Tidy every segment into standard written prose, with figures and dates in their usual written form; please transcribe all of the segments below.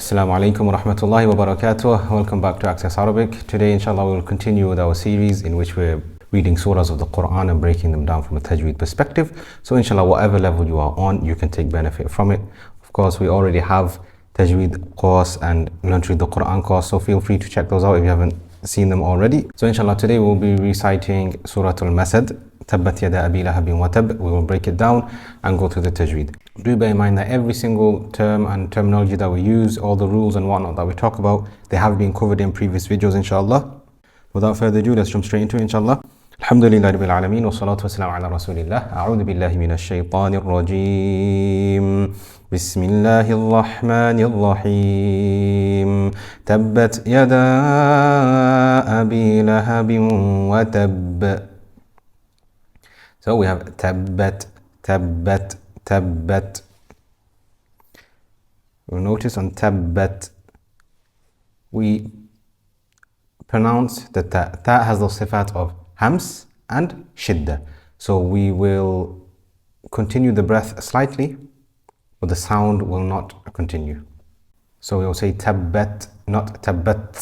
Assalamu alaikum wa rahmatullahi wa barakatuh. Welcome back to Access Arabic. Today, inshallah, we will continue with our series in which we're reading surahs of the Quran and breaking them down from a Tajweed perspective. So, inshallah, whatever level you are on, you can take benefit from it. Of course, we already have Tajweed course and Learn to Read the Quran course, so feel free to check those out if you haven't seen them already. So, inshallah, today we'll be reciting Surah al Masad. Tabbat yada abi lahabin wa tab. We will break it down and go through the tajweed. Do bear in mind that every single term and terminology that we use, all the rules and whatnot that we talk about, they have been covered in previous videos, inshallah. Without further ado, let's jump straight into it, inshallah. Alhamdulillah Rabbil Alameen wa salatu wa salam ala Rasulillah. A'udhu billahi minash shaytanir rajim. Bismillahir Rahmanir Rahim. Tabbat yada abi lahabin wa tab. So we have tabbat, tabbat, tabbat. You'll notice on tabbat, we pronounce the ta. Ta has the sifat of hams and shidda. So we will continue the breath slightly, but the sound will not continue. So we'll say tabbat, not tabbat.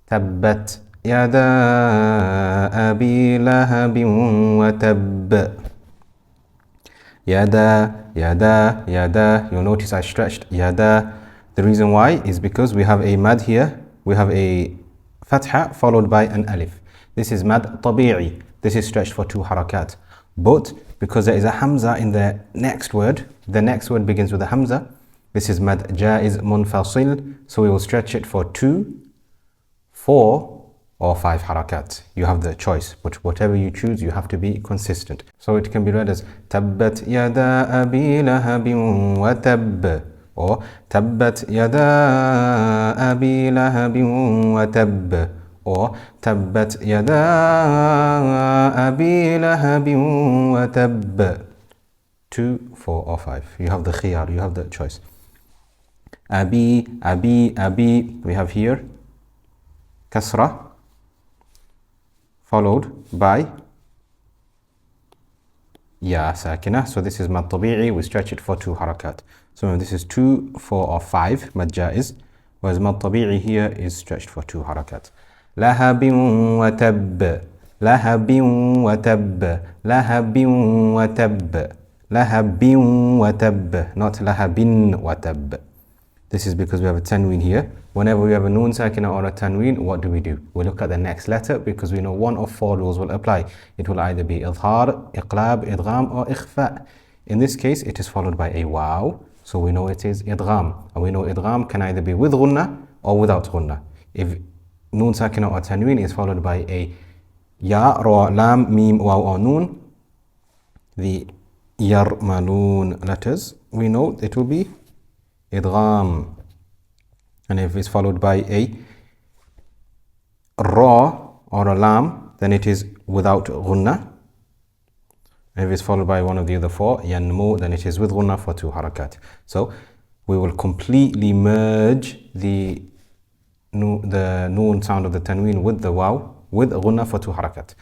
Tabbat. Yada abi lahabin wa tab. Yada, yada, yada. You'll notice I stretched yada. The reason why is because we have a mad here. We have a fatha followed by an alif. This is mad tabi'i. This is stretched for 2 harakat. But because there is a hamza in the next word begins with a hamza. This is mad jaiz munfasil. So we will stretch it for 2, 4, or 5 harakat. You have the choice, but whatever you choose, you have to be consistent. So it can be read as Tabbat yada abi lahabin wa tab, or Tabbat yada abi lahabin wa tab, or Tabbat yada abi lahabin wa tab. 2, 4, or 5. You have the khiyar, you have the choice. Abi, abi, abi. We have here kasra, followed by ya sakina. So this is mad tabi'i. We stretch it for 2 harakat. So this is 2, 4, or 5 mad jaiz, whereas mad tabi'i here is stretched for 2 harakat. Lahabin wa tab, lahabin wa tab, lahabin wa tab, lahabin wa tab, not lahabin wa tab. This is because we have a tanween here. Whenever we have a noon sakina or a tanween, what do? We look at the next letter because we know one of 4 rules will apply. It will either be idhar, iqlab, idgham, or ikhfa. In this case, it is followed by a waw, so we know it is idgham. And we know idgham can either be with ghunna or without ghunna. If noon sakina or tanween is followed by a ya, ra, lam, mim, waw, or noon, the yarmalun letters, we know it will be idgham. And if it's followed by a ra or a lam, then it is without ghunna. And if it's followed by one of the other 4, yanmu, then it is with ghunna for 2 harakat. So we will completely merge the noon sound of the tanween with the waw with ghunna for 2 harakat.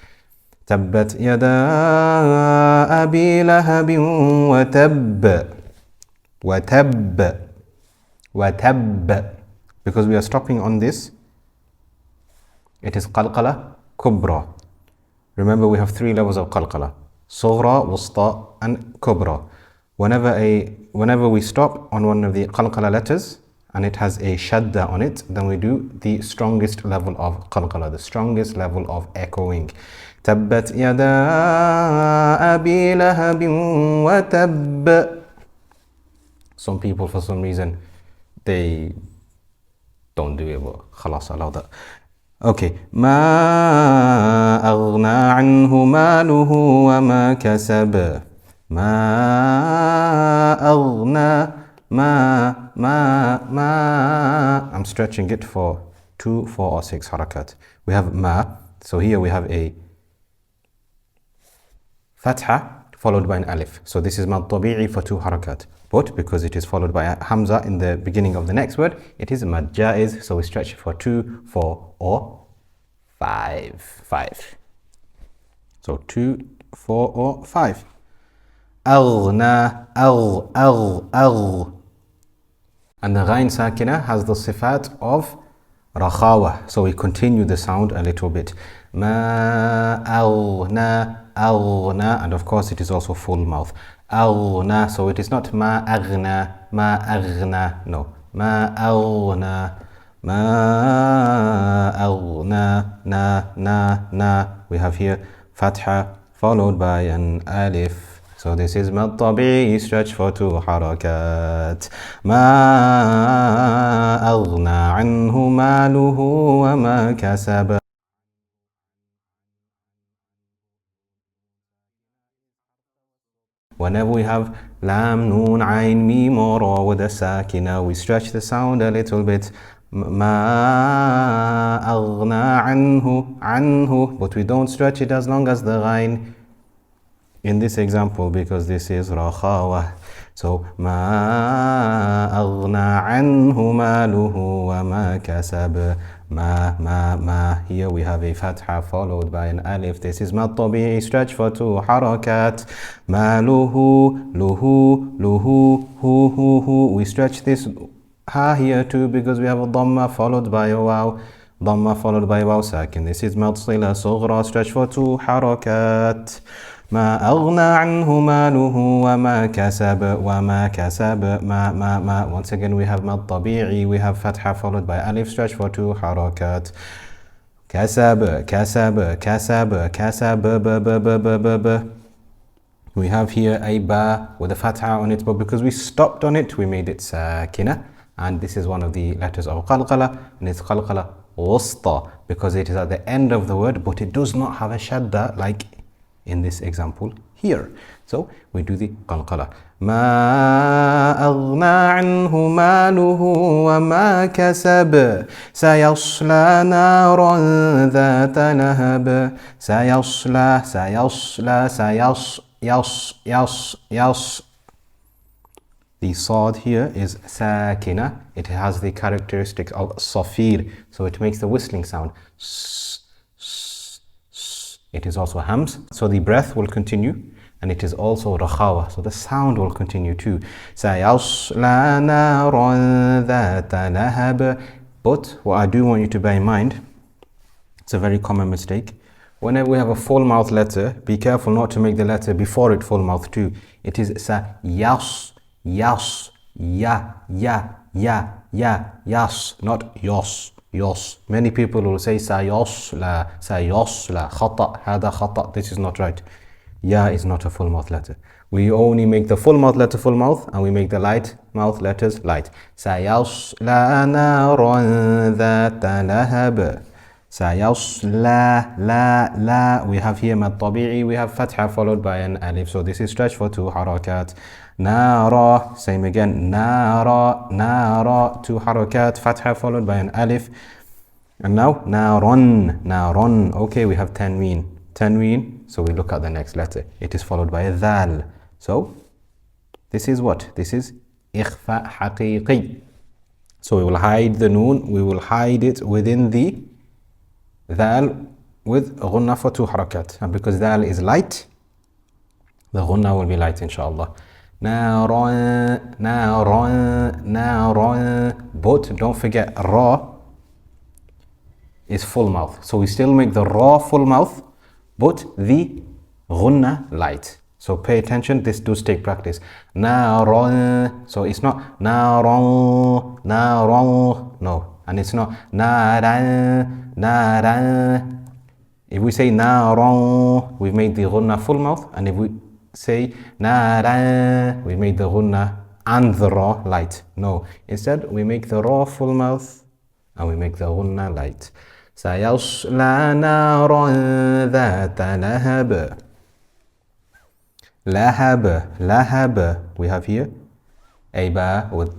Tabbat yada abi lahabin wa tab, wa tab, wa tab. Because we are stopping on this, it is qalqala kubra. Remember, we have 3 levels of qalqala: sughra, wusta, and kubra. Whenever we stop on one of the qalqala letters and it has a shadda on it, then we do the strongest level of qalqala, the strongest level of echoing. Tabbat yada abi lahabin wa tab. Some people, for some reason, they don't do it, but khalas, allow that. Okay. Ma aghna anhu maluhu wa ma kasab. Ma aghna, ma. I'm stretching it for 2, 4, or 6 harakat. We have ma. So here we have a fatha followed by an alif. So this is mad tabi'i for 2 harakat. But because it is followed by a hamza in the beginning of the next word, it is mad jaiz. So we stretch it for 2, 4, or 5. So 2, 4, or 5. Aghna, And the ghain sakina has the sifat of rakhawa. So we continue the sound a little bit. Ma aghna, aghna. And of course it is also full mouth. Aghna. So it is not ma aghna, ma aghna. No. Ma aghna, ma aghna, na. We have here fatha followed by an alif. So this is mad tabi'i, stretch for 2 harakat. Ma aghna anhu maluhu wa ma kasab. Whenever we have lam, noon, ayn, mim, or ra with a sakina, we stretch the sound a little bit. Ma aghna anhu, but we don't stretch it as long as the ghain in this example, because this is rakhawa. So ma aghna anhu maluhu wa ma kasab. Ma. Here we have a fatha followed by an alif. This is mad tabi'i, stretch for 2 harakat. Maluhu, luhu, hu. We stretch this ha here too because we have a dhamma followed by a waw. Dhamma followed by waw sakin. This is mad sila sughra, stretch for 2 harakat. ما أغنى عنه ماله وما كسب ما. Once again we have mad tabi'i, we have fatha followed by alif, stretch for 2 harakat. كسب b. We have here a ba with a fatha on it, but because we stopped on it we made it sakina, and this is one of the letters of qalqala, and it's qalqala wusta because it is at the end of the word, but it does not have a shadda like in this example here. So we do the qalqala. ما أغنى عنه ماله وما كسب سيصلى نارا ذات لهب. سيصلى. The sad here is sakina. It has the characteristic of safir, so it makes the whistling sound. It is also hams, so the breath will continue, and it is also rakhawa, so the sound will continue too. سيصلى نارا ذات لهب. But what I do want you to bear in mind, it's a very common mistake. Whenever we have a full mouth letter, be careful not to make the letter before it full mouth too. It is yas, not yos. Many people will say sayosla, khata, hada khata. This is not right. Ya is not a full mouth letter. We only make the full mouth letter full mouth, and we make the light mouth letters light. Sayosla naran dhata lahab. Sayosla, la. We have here mad tabi'i, we have fatha followed by an alif, so this is stretched for 2 harakat. Nara, same again, nara, 2 harakat, fatha followed by an alif. And now naron. Okay, we have tanween, so we look at the next letter. It is followed by a dhal. So this is what? This is ikhfa haqiqi. So we will hide the noon, we will hide it within the dhal with ghunna for 2 harakat. And because dhal is light, the ghunna will be light inshallah. Naron. But don't forget, ra is full mouth. So we still make the ra full mouth, but the ghunna light. So pay attention, this does take practice. Naron. So it's not naron, no. And it's not naran. If we say naron, we've made the ghunna full mouth, and if we say naran, we made the ghunna and the ra light. No, instead we make the ra full mouth and we make the ghunna light. سيصلى نارا ذات لهب. We have here a ba with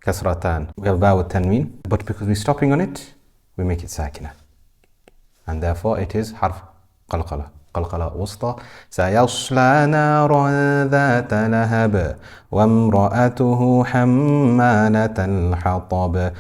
kasratan. We have ba with tanween, but because we're stopping on it, we make it sakina, and therefore it is harf qalqala وسطى. سيصلى نارا ذات لهب وامرأته حمالة الحطب.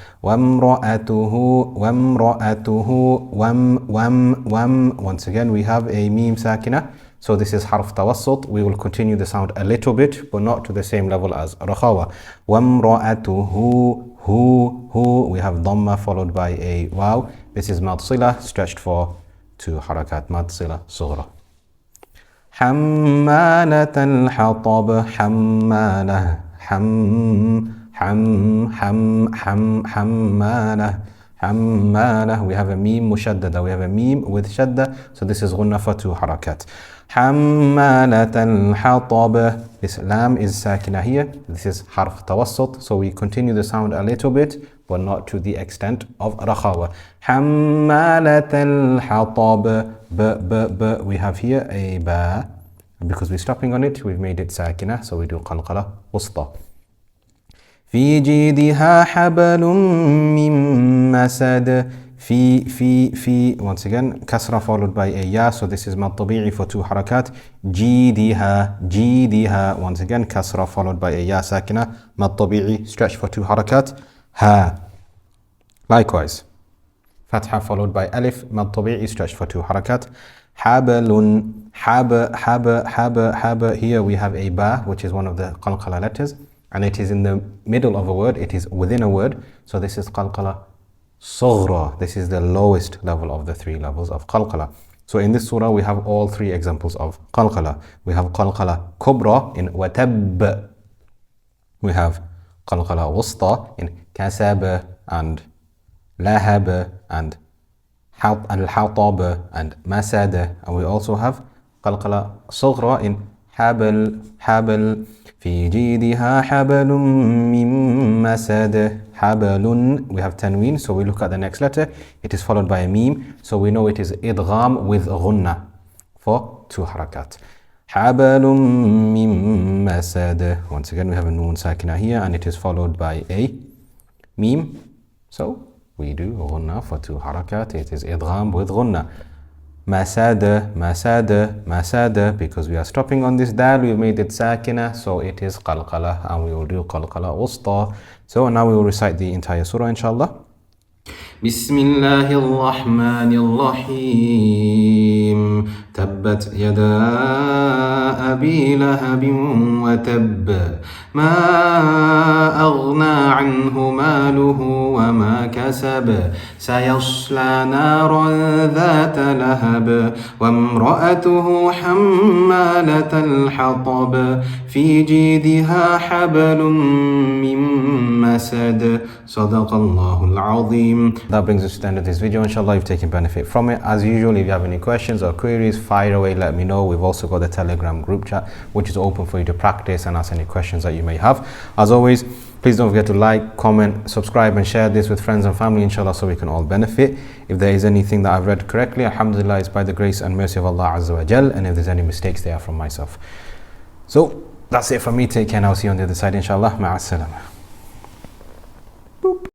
Once again we have a meme sakina, so this is harf tawassut. We will continue the sound a little bit, but not to the same level as rakhawa. وامرأته We have dhamma followed by a waw. This is mad sila, stretched for 2 harakat, mad sila sughra. حمالة الحطب حمالة حمالة حمالة. We have a meme mushaddada. We have a meme with shadda. So this is ghunna for 2 harakat. حمالة الحطب. This lam is sakina here. This is harf tawassut. So we continue the sound a little bit, but not to the extent of rakhawa. حمالة الحطب. B. We have here a ba. Because we're stopping on it, we've made it sakina. So we do qalqala wusta. في جيدها حبل من مسد. في once again kasra followed by a ya, so this is mad tabi'i for 2 harakat. جيدها once again kasra followed by a ya sakina, mad tabi'i stretch for 2 harakat. Ha. Likewise fatha followed by alif, mad tabi'i stretch for 2 harakat. حبل حب. Here we have a ba, which is one of the qalqala letters, and it is in the middle of a word, it is within a word, so this is qalqala sughra. This is the lowest level of the 3 levels of qalqala. So in this surah we have all 3 examples of qalqala. We have qalqala kubra in watab. We have qalqala wusta in kasab and lahab and al-hatab and masad. And we also have qalqala sughra in habal. في جيدها حبل من مسد. حبل. We have tanween, so we look at the next letter. It is followed by a meme, so we know it is idgham with ghunna for 2 harakat. حبل من مسد. Once again we have a noon sakina here, and it is followed by a meme, so we do ghunna for 2 harakat. It is idgham with ghunna. Masada, because we are stopping on this dal, we've made it sakina, so it is qalqala, and we will do qalqala wusta. So now we will recite the entire surah, inshallah. Bismillahir Rahmanir Rahim. Tabbat yada abi lahabin wa tabb. ما أغنى عنه ماله وما كسب سيصلى نارا ذات لهب وامرأته حمالة الحطب في جيدها حبل من مسد صدق الله العظيم. That brings us to the end of this video. Inshallah, you've taken benefit from it. As usual, if you have any questions or queries, fire away, let me know. We've also got the Telegram group chat, which is open for you to practice and ask any questions that you may have. As always, please don't forget to like, comment, subscribe and share this with friends and family, inshallah, so we can all benefit. If there is anything that I've read correctly, alhamdulillah, it's by the grace and mercy of Allah Azza wa Jal, and if there's any mistakes, they are from myself. So that's it from me. Take care, and I'll see you on the other side, inshallah. Ma'as salamah.